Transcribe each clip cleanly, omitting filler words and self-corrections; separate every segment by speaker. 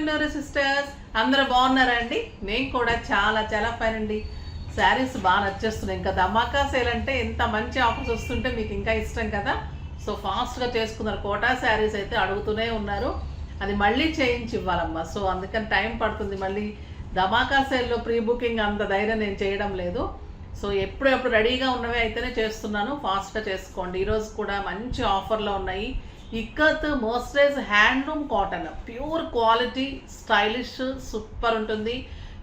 Speaker 1: నూరు సిస్టర్స్, అందరూ బాగున్నారా అండి? నేను కూడా చాలా చాలా ఫైన్ అండి. శారీస్ బాగా నచ్చేస్తున్నాయి. ఇంకా ధమాకా సేల్ అంటే ఎంత మంచి ఆఫర్స్ వస్తుంటే మీకు ఇంకా ఇష్టం కదా. సో ఫాస్ట్గా చేసుకున్నారు. కోటా శారీస్ అయితే అడుగుతూనే ఉన్నారు, అది మళ్ళీ చేయించి ఇవ్వాలమ్మా. సో అందుకని టైం పడుతుంది. మళ్ళీ ధమాకా సేల్లో ప్రీ బుకింగ్ అంత ధైర్యం నేను చేయడం లేదు. సో ఎప్పుడు రెడీగా ఉన్నవే అయితేనే చేస్తున్నాను. ఫాస్ట్గా చేసుకోండి. ఈరోజు కూడా మంచి ఆఫర్లో ఉన్నాయి. Ikat mercerised handloom cotton, pure quality, stylish, super ఉంటుంది.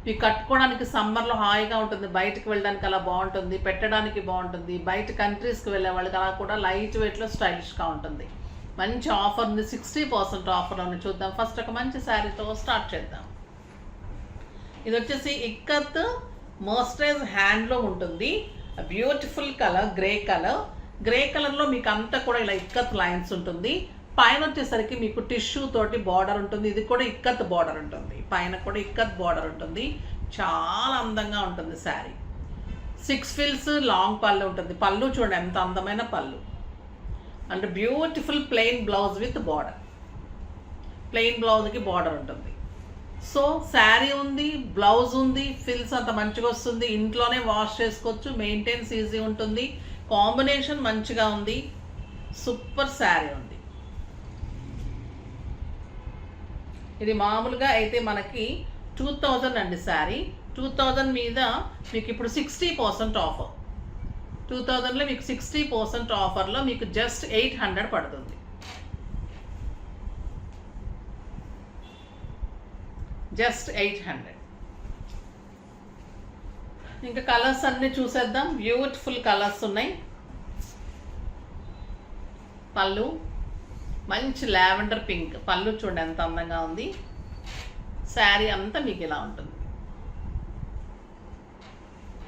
Speaker 1: ఇవి కట్టుకోవడానికి సమ్మర్లో హాయిగా ఉంటుంది. బయటకు వెళ్ళడానికి అలా బాగుంటుంది, పెట్టడానికి బాగుంటుంది. బయట కంట్రీస్కి వెళ్ళే వాళ్ళకి అలా కూడా లైట్ వెయిట్లో స్టైలిష్గా ఉంటుంది. మంచి ఆఫర్ ఉంది, 60% ఆఫర్ ఉంది. చూద్దాం. ఫస్ట్ ఒక మంచి శారీతో స్టార్ట్ చేద్దాం. ఇది వచ్చేసి ఇక్కత్ మోస్టరైజ్ హ్యాండ్లూమ్ ఉంటుంది. Beautiful colour, grey colour. Grey కలర్లో మీకు అంతా కూడా ఇలా ఇక్కత్ లైన్స్ ఉంటుంది. పైన వచ్చేసరికి మీకు టిష్యూ తోటి బార్డర్ ఉంటుంది. ఇది కూడా ఇక్కత్ బార్డర్ ఉంటుంది. పైన కూడా ఇక్కత్ బార్డర్ ఉంటుంది. చాలా అందంగా ఉంటుంది శారీ. 6 ఫిల్స్ లాంగ్ పళ్ళు ఉంటుంది. పళ్ళు చూడండి ఎంత అందమైన పళ్ళు. And beautiful plain blouse with border. Plain బ్లౌజ్కి బార్డర్ ఉంటుంది. సో శారీ ఉంది, బ్లౌజ్ ఉంది, ఫిల్స్ అంత మంచిగా వస్తుంది. ఇంట్లోనే వాష్ చేసుకోవచ్చు, మెయింటెన్స్ ఈజీ ఉంటుంది. కాంబినేషన్ మంచిగా ఉంది. సూపర్ శారీ ఉంది. ఇది మామూలుగా అయితే మనకి 2000 అండి శారీ. 2000 మీద మీకు ఇప్పుడు 60% ఆఫర్. 2000లో మీకు 60% ఆఫర్లో మీకు జస్ట్ 800 పడుతుంది. జస్ట్ 800. ఇంకా కలర్స్ అన్నీ చూసేద్దాం. బ్యూటిఫుల్ కలర్స్ ఉన్నాయి. పళ్ళు మంచి లావెండర్ పింక్ పళ్ళు చూడండి ఎంత అందంగా ఉంది. శారీ అంతా మీకు ఇలా ఉంటుంది.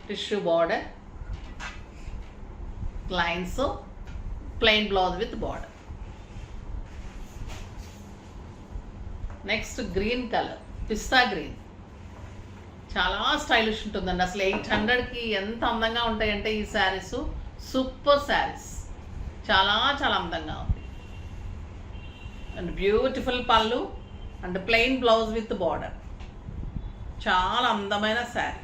Speaker 1: Tissue border, lines, plain blouse with border. Next green colour, pista green. చాలా స్టైలిష్ ఉంటుందండి. అసలు 800కి ఎంత అందంగా ఉంటాయంటే ఈ శారీస్. సూపర్ శారీస్, చాలా చాలా అందంగా ఉంది. అండ్ బ్యూటిఫుల్ పళ్ళు and plain blouse with border. చాలా అందమైన శారీ.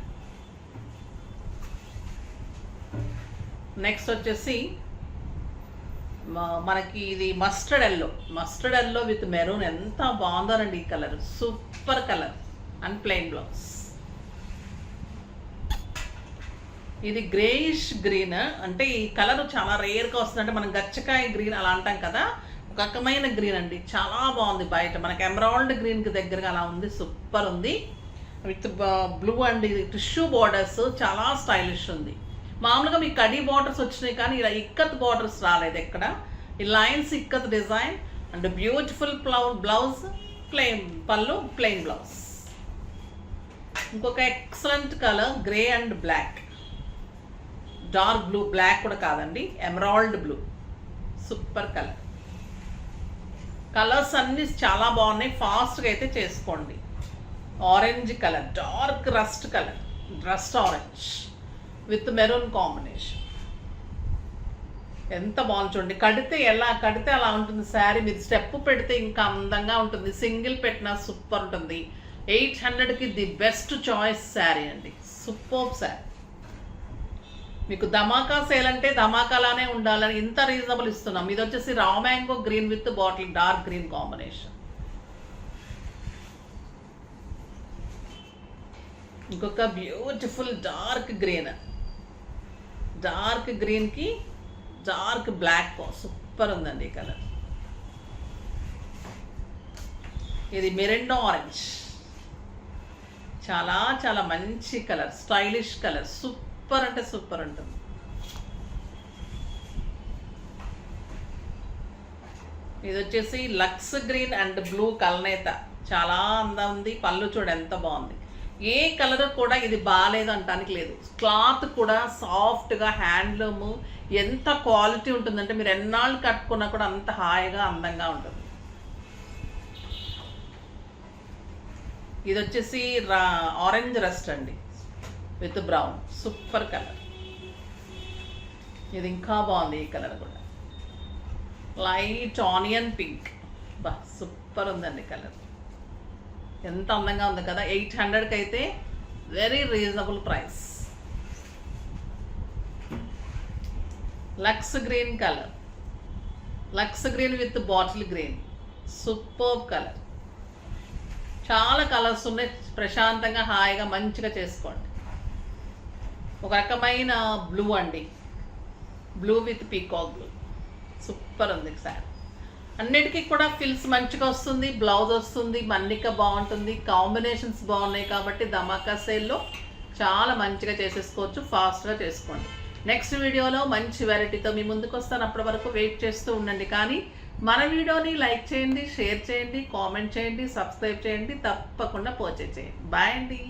Speaker 1: నెక్స్ట్ వచ్చేసి మనకి ఇది మస్టర్డ్ ఎల్లో విత్ మెరూన్. ఎంత బాగుందోనండి ఈ colour. Super colour and plain blouse. ఇది గ్రేయిష్ గ్రీన్. అంటే ఈ కలర్ చాలా రేర్గా వస్తుంది. అంటే మనం గచ్చకాయ గ్రీన్ అలా అంటాం కదా, ఒక రకమైన గ్రీన్ అండి. చాలా బాగుంది. బయట మనకి ఎమరాల్డ్ గ్రీన్కి దగ్గరగా అలా ఉంది. సూపర్ ఉంది. విత్ బ్లూ అండ్ ఇది టిష్యూ బార్డర్స్. చాలా స్టైలిష్ ఉంది. మామూలుగా మీకు కడీ బార్డర్స్ వచ్చినాయి కానీ ఇలా ఇక్కత్ బార్డర్స్ రాలేదు ఎక్కడ. ఈ lines ikat design and beautiful blouse, plain pallu, plain blouse. ఇంకొక excellent colour grey and black. Dark blue, black కూడా కాదండి, emerald blue. Super colour. Colours అన్నీ చాలా బాగున్నాయి. ఫాస్ట్గా అయితే చేసుకోండి. Orange colour, dark rust colour, rust orange with maroon combination. ఎంత బాగుంది చూడండి. కడితే అలా ఉంటుంది శారీ. మీరు స్టెప్ పెడితే ఇంకా అందంగా ఉంటుంది. సింగిల్ పెట్టినా సూపర్ ఉంటుంది. 800కి ది బెస్ట్ చాయిస్ శారీ అండి. సూపర్ శారీ. మీకు ధమాకా సేల్ అంటే ధమాకాలానే ఉండాలని ఇంత రీజనబుల్ ఇస్తున్నాం. ఇది వచ్చేసి raw mango green with bottle dark green combination. ఇంకొక బ్యూటిఫుల్ డార్క్ గ్రీన్. డార్క్ గ్రీన్కి డార్క్ బ్లాక్. సూపర్ ఉందండి ఈ కలర్. ఇది మిరిండా ఆరెంజ్. చాలా చాలా మంచి కలర్, స్టైలిష్ కలర్. సూపర్ అంటే సూపర్ ఉంటుంది. ఇది వచ్చేసి లక్స్ గ్రీన్ అండ్ బ్లూ కలనేత. చాలా అందం ఉంది. పళ్ళు చూడ ఎంత బాగుంది. ఏ కలర్ కూడా ఇది బాగాలేదు అంటానికి లేదు. క్లాత్ కూడా సాఫ్ట్గా, హ్యాండ్లూమ్, ఎంత క్వాలిటీ ఉంటుందంటే మీరు ఎన్నాళ్ళు కట్టుకున్నా కూడా అంత హాయిగా అందంగా ఉంటుంది. ఇది వచ్చేసి ఆరెంజ్ రస్ట్ అండి విత్ బ్రౌన్. Super colour. ఇది ఇంకా బాగుంది ఈ కలర్ కూడా. Light onion pink. బా సూపర్ ఉందండి కలర్. ఎంత అందంగా ఉంది కదా. 800కి అయితే very reasonable price. Lux green colour, lux green with bottle green, super colour. చాలా కలర్స్ ఉన్నాయి, ప్రశాంతంగా హాయిగా మంచిగా చేసుకోండి. ఒక రకమైన బ్లూ అండి, blue with peacock blue, super ఉంది సార్. అన్నిటికీ కూడా ఫిల్స్ మంచిగా వస్తుంది, బ్లౌజ్ వస్తుంది, మన్నిక బాగుంటుంది, కాంబినేషన్స్ బాగున్నాయి కాబట్టి ధమాకా సేల్లో చాలా మంచిగా చేసేసుకోవచ్చు. ఫాస్ట్గా చేసుకోండి. నెక్స్ట్ వీడియోలో మంచి వెరైటీతో మీ ముందుకు వస్తాను. అప్పటి వరకు వెయిట్ చేస్తూ ఉండండి. కానీ మన వీడియోని లైక్ చేయండి, షేర్ చేయండి, కామెంట్ చేయండి, సబ్స్క్రైబ్ చేయండి, తప్పకుండా పర్చేజ్ చేయండి. బాయ్ అండి.